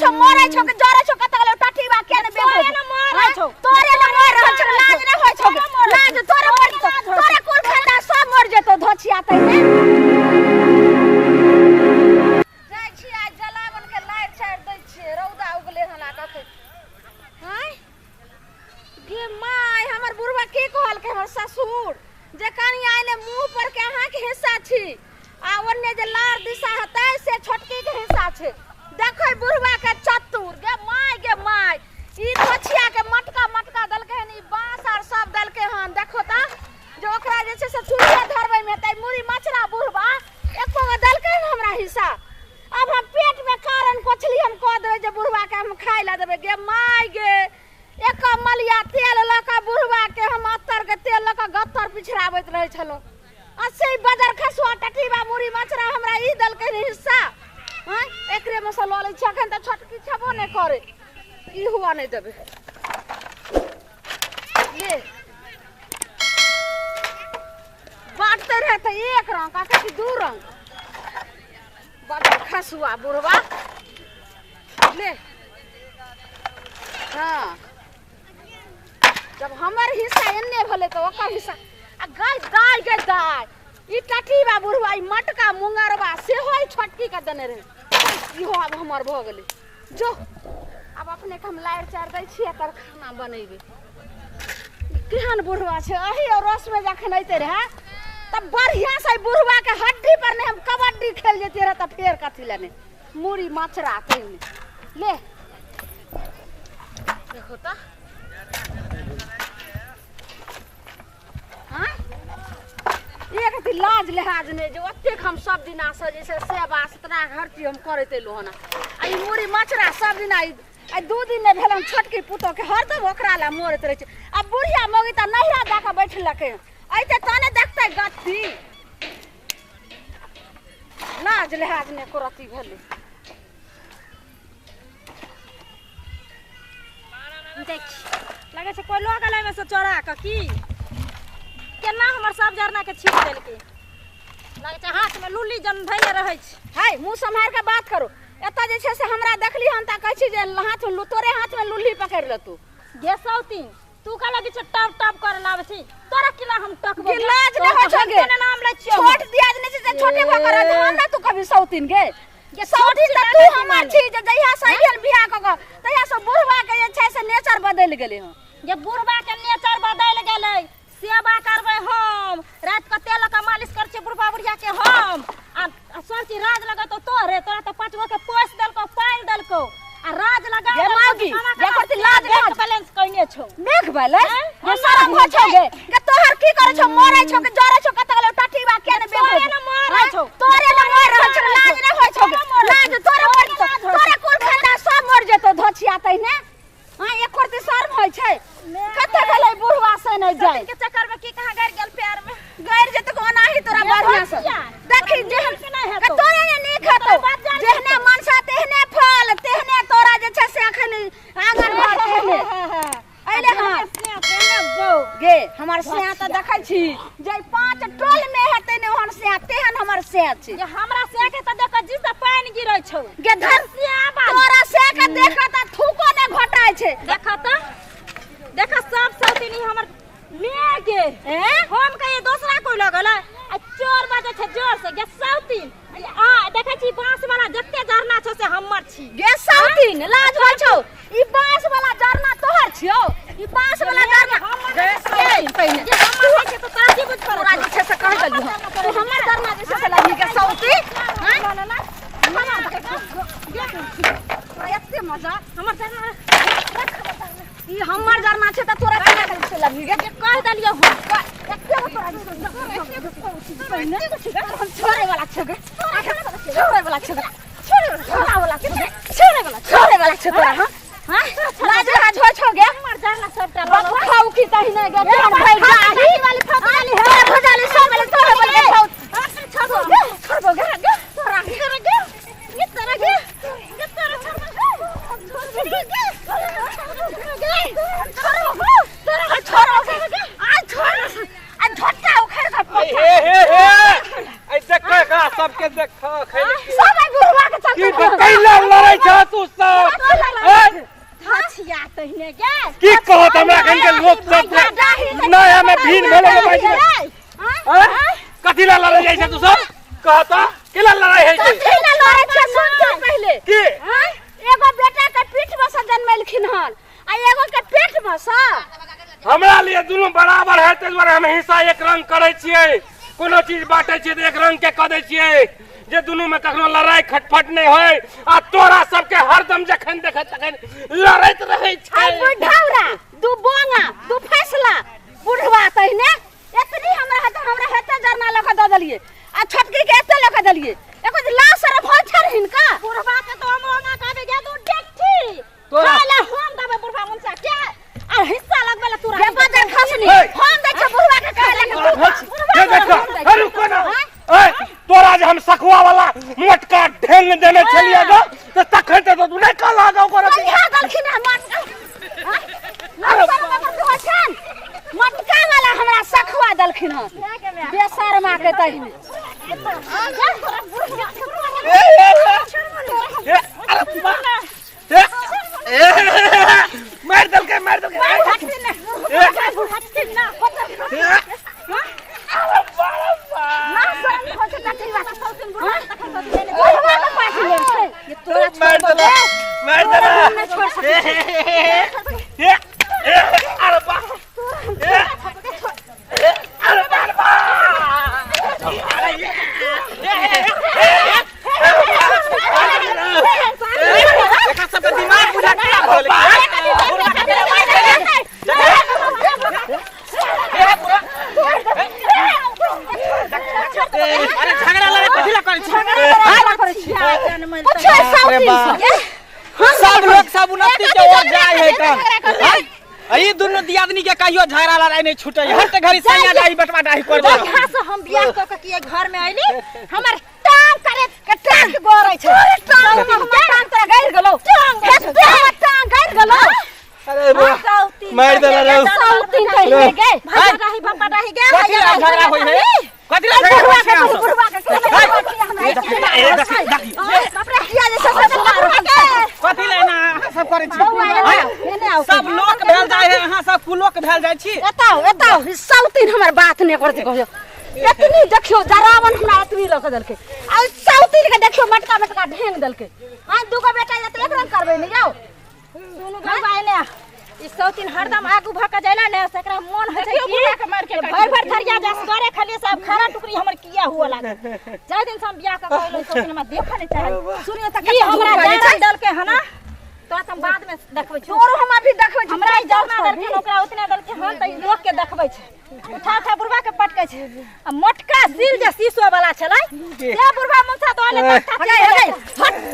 छौ मोरे छौ के जरे छौ कत गले टठी बा के ने बेबे तोरे न मोर रहल छौ लाज न होय छौ लाज तोरे मोर तोरे कुल खानदान सब मर जेतो धोछिया तै ने जाय छी आज जलावन के लाइट छाड़ दै छी रौदा उगले हला कखे हाय गे माय हमर बुढ़वा के कहल के हमर ससुर जे कनी आइले मुंह पर के अहाँ के हिस्सा छी आ ओन्ने जे लार दिशा हतै से छोटकी के हिस्सा छे देखै बुढ़वा के चतुर गे माय ई धोछिया के मटका दलके हन ई बांस आर सब दलके हन देखो त जो ओकरा जे छै से चूल्हा धरबै में तै मुरी मछरा बुढ़वा एको गो दलके न हमरा हिस्सा अब हम पेट में कारण कोछली हम क देबै जे बुढ़वा के हम खाइ ला देबै गे माय गे एक मलिया तेल लका बुढ़वा के हम अत्तर के तेल लका गत्तर पिछराबैत रहै छलो 80 बजर खसुआ टटीबा मुरी मछरा हमरा ई दलके हिस्सा हां एकरे में से ल लै छी अखन त छोटकी छबो नै करे ई हुआ नहीं देबे ले बांटते रहते एक रंग का कि दू रंग बड़ा खसुआ बुढ़वा ले हां जब हमर हिस्सा एन्ने भले तो ओकर हिस्सा आ गाय ई टठीबा बुढ़वा ई मटका मुंगरवा से होई छोटकी के देने रहे इहो अब हमर भ गेलै जो अब अपने के हम लाइट चार दै छियै तब खाना बनेबे केहन बुढ़वा छै अही और रस में जखन अइते रहे तब बढ़िया से बुढ़वा के हड्डी पर ने हम कबड्डी खेल जेते रहे त फेर कथि लेने मुरी मछरा कइने ले देखो त हां एक ती लाज लिहाज ने जो ओतेक हम सब दिन से जैसे सेवा सतना हर चीज हम करते लोहना आ ई मुरी मछरा सब दिन आई दू दिन ने भेलन छोटकी पुतो के हरदम ओकरा ला मोरत रहे छै अब बुढ़िया मोगी त नहिरा जाके बैठलकै ऐते तने देखतै गत्ती लाज लिहाज ने करती भेलै देख लगे छै कोई लोग गले में से चोरा के की केना हमर सब जरना के छीट देलकै लगे छै हाथ में लुल्ली जन धैले रहै छै हाय मुंह संभाल के बात करो एत जे छै से हमरा देखली हम त कहै छी जे हाथ में तोरे हाथ में लुल्ली पकड़ ल तू गे सौती तू का लगे छै टप टप करे लावे छी तोरा किना हम टकबो गे लाज न हो छगे केना नाम लै छियो छोट दियाज ने छै छोटे भा कर हमरा तू कभी सौतीन गे ये सौतीन त तू हमर छी जे जहिया से गेल बियाह क तहिया से बुढ़वा के जे छै से नेचर बदल गेलै ह ये बुढ़वा के नेचर बदल गेलै सेवा करबै हम रात के तेल का मालिश कर छै बुढ़वा बुढ़िया के हम आ सब चीज राज लगतो तोरे तोरा त पांचगो के पोस देलको पाल देलको आ राज लगा गे मागी जे करती लाज बैलेंस कइने छौ देख बैलेंस ये सारा हो छौ गे तोहर की करे छौ मोरे छौ के जरे छौ कत गले टठीबा के ने बेबे तोरे न मोर छौ तोरे न मोर रहल छौ लाज न होय छौ लाज तोरे मोर तोरे कुल खानदान सब मर जेतो धोछिया तै ने हां एक करती शर्म होय छै कत गले बुढ़वा से नै जाय के चक्कर में की कहां गैर गेल प्यार में गैर जे तो ओनाही तोरा बढ़िया से देखी जेहन के तोरे ने नीक हतो जेहने मनसा तेहने फल तेहने तोरा जे छै से अखन आंगन भर तेहने अइले हां गे हमर सेया त देखै छी जे 5 टोल में हेतै ने ओहन सेया तेहन हमर सेया छै ये हमरा से के त देख जी से पानी गिरै छौ गे धर तोरा से के देख त थूको ने घटाय छै देख सब सौतीनी हमर ले गे हम कहिए दूसरा कोई लगल आ चोर बाजे छै जोर से गे सौतीन आ देखै छी बांस वाला जत्ते जरना छौ से हमर छी गे सौतीन लाज हो छौ ई बांस वाला जरना तोहर छियो ई बांस वाला जरना गे सौतीन पहिने जे हमर छै त ताजी बुझ कर तोरा जे छै से कह देलु तू हमर जरना जे छै से लगी गे सौतीन हां ना एते मजा हमर जरना ई हमर जरना छै त तोरा केना करे से लगी गे कह दलियो हम एते तोरा पहिने हम छोरे वाला छै गे छोरे वाला छै छोरे वाला छै तोरा हां लाज लाज हो छौ गे हमर जरना सबटा बाबू खाऊ की तही नै गे हम भाई जाही वाली फटाली है भजाली सब वाली तोरे वाली खाऊ छोड़बो गे तोरा गे ये तोरा गे तोरा छोड़बो सबके देख सब बुढ़वा के चलते लड़ाई छ तू सब हथिया तहने गे की कहत हमरा कन के लोग सब ना हमें भीन भेले के बाजी कथि ला लड़ाई जाय छै तू सब कहता केला लड़ाई है छै कथि ला लड़ाई छै सुन तो पहले की एगो बेटा के पीठ में से जन्मलखिन हन आ एगो के पेट में से हमरा लिए दुनु बराबर है ते द्वारा हम हिस्सा एक रंग करे छियै कोनो चीज बांटे छियै त एक रंग के क दै छियै जे दुनु में कखनो लड़ाई खटपट नहीं होय आ तोरा सबके हरदम जखन देखे तखन लड़ैत रहै छै आई बुढ़ावरा दू बोंगा दू फैसला बुढ़वा तहने एतनी हमरा हेते जरना लख द देलिए आ छोटकी के एते लख देलिए एको लाश सर भल छर हिनका बुढ़वा के तो मोना काबे गे तू देखठी तोरा खाला हम दबे बुढ़वा मुनसा के आ हिस्सा लगबेला तू रे बदर खसनी हम दै छ बुढ़वा के कहले ये देखा अरे कोना ए तोरा जे हम सखुआ वाला मोटका ढेंग देने छलिए ग त तखन त तू नहीं का लगाओ कर कहिया दलखिन मन मटका वाला हमरा सखुआ दलखिन हन बेशर्मा के तहिने मार दल के सब लोग सब उन्नति के ओर जाय है त ई दुनु दियादनी के कहियो झगड़ा लड़ाई नहीं छूटे हर त घरी संगा डाई बटवा डाई कर दे यहाँ से हम बियाह क के किए घर में आइली हमर टांग करे के टांग गोरै छै टांग टांग तोरा गैर गेलो टांग गैर गेलो अरे मार दल रे सौतीन कहिने गे भैया रही पापा रही गे कथि ला झगड़ा होई है कथि ला झगड़ा होई है बुढ़वा के बाप रे किया जे सब कथि ला ना सब करे छी सब लोक भेल जाय है यहां सब कुलोक भेल जाय छी एताओ सौतीन हमर बात नहीं करते कहियो एतनी देखियो जरावन हमरा एतनी लक देलके आ सौतीन के देखियो मटका ढेंग देलके हां दूगो बेटा जते एक रंग करबे नहीं जाओ दोनों भाई ने ई सौतीन हरदम आगू भका जाइला ने सकरा मन है कि मार के भर भर थरिया जास करे खाली सब खाना टुकड़ी हमर किया हुआ लागे जाय दिन से हम बियाह का कहलो सौतीन में देखा नहीं चाहे सुनियो त ई हमरा जान दल के है ना तो हम बाद में देखबै छी तोरो हम अभी देखबै छी हमरा ई जौना दल के ओकरा उतने दल के हम त लोग के देखबै छी उठा बुढ़वा के पटकै छै आ मोटका सिल जे शीशो वाला छलै से बुढ़वा मुंसा तो आले हट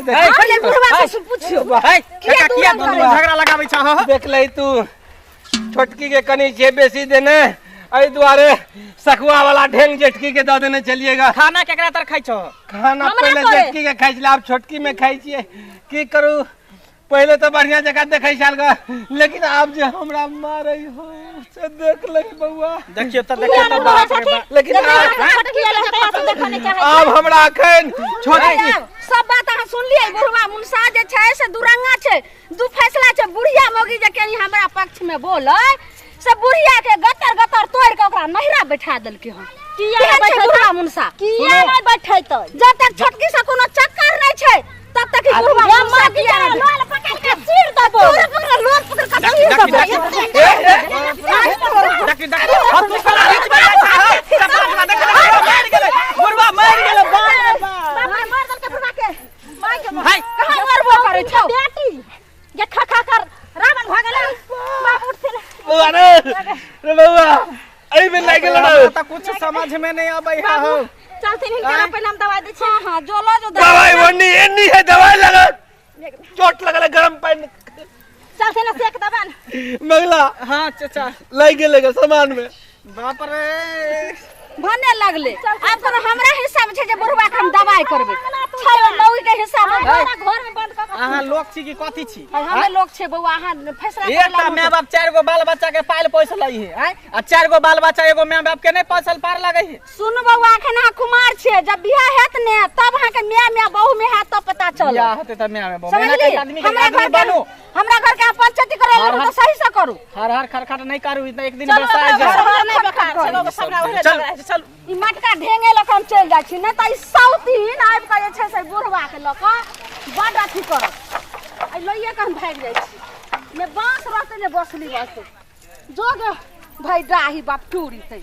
पहले बुढ़वा से पूछियो भाई किया दुनु झगड़ा लगाबै छ हो देख ले तू छोटकी के कनी जे बेसी देने आई दुआरे सखुआ वाला ढेंग जेठकी के द देने चलिएगा खाना केकरा तर खाइ छ खाना पहले जेठकी के खाइ छला अब छोटकी में खाइ छिए की करू पहले तो बढ़िया जगह देखै छल ग लेकिन अब जे हमरा मारै हो से देख ले बउआ देखियो त लेकिन अब हमरा अखन छोटकी सब बात अहाँ सुन लियै बुढ़वा मुनसा जे छै से दुरंगा छै दू फैसला छै बुढ़िया मोगी जे केनी हमरा पक्ष में बोलै से बुढ़िया के गतर गतर तोड़ के ओकरा नहिरा बैठा देलकै हन किया बैठै बुढ़वा मुनसा किया नहीं बैठैतै जब तक छोटकी से कोनो चक्कर नहीं छै तब तक ई बुढ़वा मुनसा किया लोल पकड़ के चीर देबो लोल पकड़ के चीर देबो हम तो साला बीच में बुढ़वा मार गेले मार दल के बुढ़वा के मार के हाय कहां मरबो करे छौ बेटी ये खा खा कर रावण भागले बाप उठले बउआ रे बउआ आई में लाग गेल रे त कुछ समझ में नहीं आबै है हो चलते नहीं करा पहले हम दवाई दे छी हां जो लो जो दवाई वन्नी एनी है दवाई लगा चोट लगल गरम पानी चलते ना सेक दबान मंगला हां चाचा लाग गेल सामान में बाप रे भने लगले अब तो हमरा हिस्सा में छै जे बुढ़वा के हम दवाई करबे छै मौगी के हिस्सा में हमरा घर में बंद क अहाँ लोग छी कि कथी छी हमे लोग छै बौआ अहाँ फैसला एकटा माय बाप 4 गो बाल बच्चा के पाल पोसल है हैं आ 4 गो बाल बच्चा एगो माय बाप के नहीं पोसल पार लगे है सुन बौआ अखन अहाँ कुमार छियै जब बियाह हैत ने तब अहाँ के मियां बहू में हैत तब पता चल या होते त माय बाप मेना समझली के आदमी के हमरा आदमी घर बनो के हमरा घर के पंचायती करे तो सही से करू हर खरखट नहीं करू इतना एक दिन बरसा जाए चल ई मटका ढेंगे लक हम चल जाइ छी नै त ई सौतीन आबि के जे छै से बुढ़वा के लक बड अथी करत आ लइए के हम भाग जाइ छी ने बांस रहते ने बसली बस जोग भाई डाही बाप टूरी छै